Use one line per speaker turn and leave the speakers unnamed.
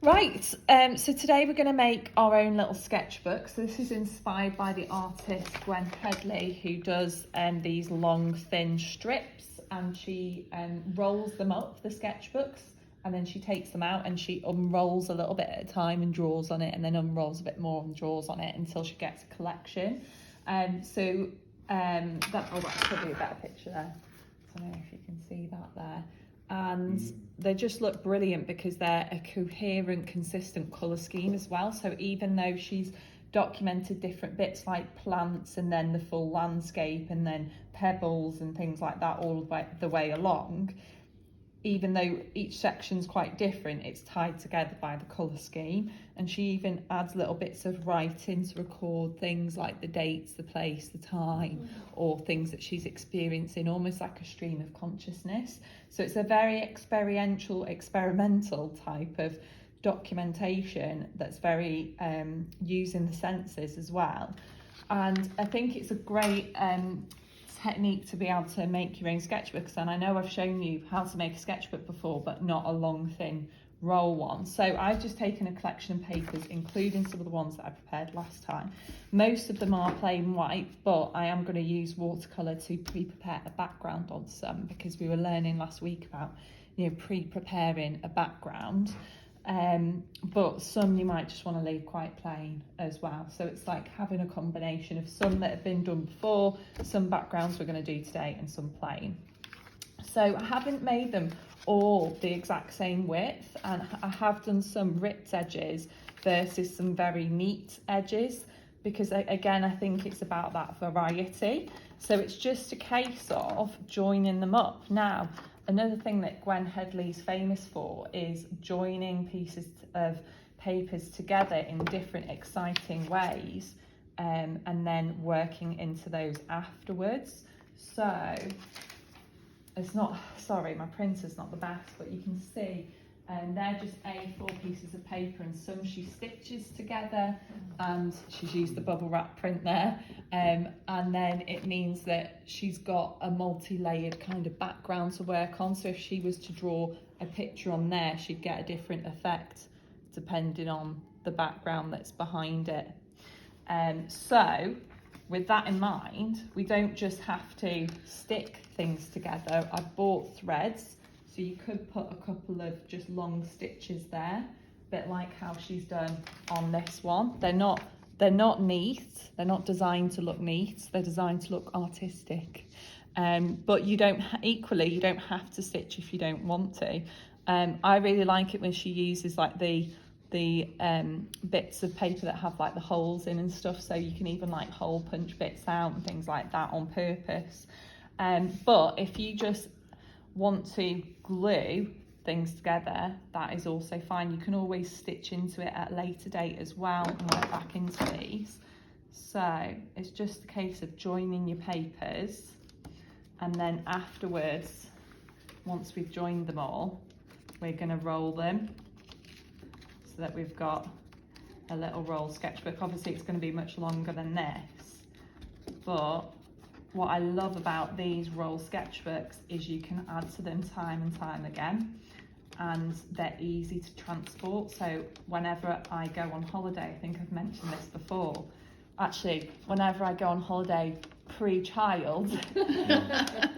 Right, so today we're going to make our own little sketchbook. So this is inspired by the artist Gwen Headley, who does these long thin strips, and she rolls them up, the sketchbooks, and then she takes them out and she unrolls a little bit at a time and draws on it, and then unrolls a bit more and draws on it until she gets a collection. That's probably a better picture there. I don't know if you can see that there. And they just look brilliant because they're a coherent, consistent colour scheme as well. So even though she's documented different bits like plants and then the full landscape and then pebbles and things like that all the way along, even though each section's quite different, it's tied together by the colour scheme. And she even adds little bits of writing to record things like the dates, the place, the time, or things that she's experiencing, almost like a stream of consciousness. So it's a very experimental type of documentation that's very using the senses as well. And I think it's a great technique to be able to make your own sketchbooks. And I know I've shown you how to make a sketchbook before, but not a long thin roll one. So I've just taken a collection of papers, including some of the ones that I prepared last time. Most of them are plain white, but I am going to use watercolour to pre-prepare a background on some, because we were learning last week about, pre-preparing a background. But some you might just want to leave quite plain as well. So it's like having a combination of some that have been done before, some backgrounds we're going to do today, and some plain. So I haven't made them all the exact same width, and I have done some ripped edges versus some very neat edges, because again, I think it's about that variety. So it's just a case of joining them up. Now, another thing that Gwen Headley's famous for is joining pieces of papers together in different exciting ways, and then working into those afterwards. So it's not, sorry, my printer's not the best, but you can see they're just A4 pieces of paper, and some she stitches together, and she's used the bubble wrap print there, and then it means that she's got a multi-layered kind of background to work on. So if she was to draw a picture on there, she'd get a different effect depending on the background that's behind it. So with that in mind, we don't just have to stick things together. I've bought threads, so you could put a couple of just long stitches there, a bit like how she's done on this one. They're not neat, they're not designed to look neat, they're designed to look artistic. But you don't have to stitch if you don't want to. I really like it when she uses like the bits of paper that have like the holes in and stuff, so you can even like hole punch bits out and things like that on purpose. But if you just want to glue things together, that is also fine. You can always stitch into it at a later date as well and work back into these. So it's just a case of joining your papers, and then afterwards, once we've joined them all, we're going to roll them so that we've got a little roll sketchbook. Obviously it's going to be much longer than this, but what I love about these roll sketchbooks is you can add to them time and time again, and they're easy to transport. So whenever I go on holiday, I think I've mentioned this before, actually, whenever I go on holiday pre-child,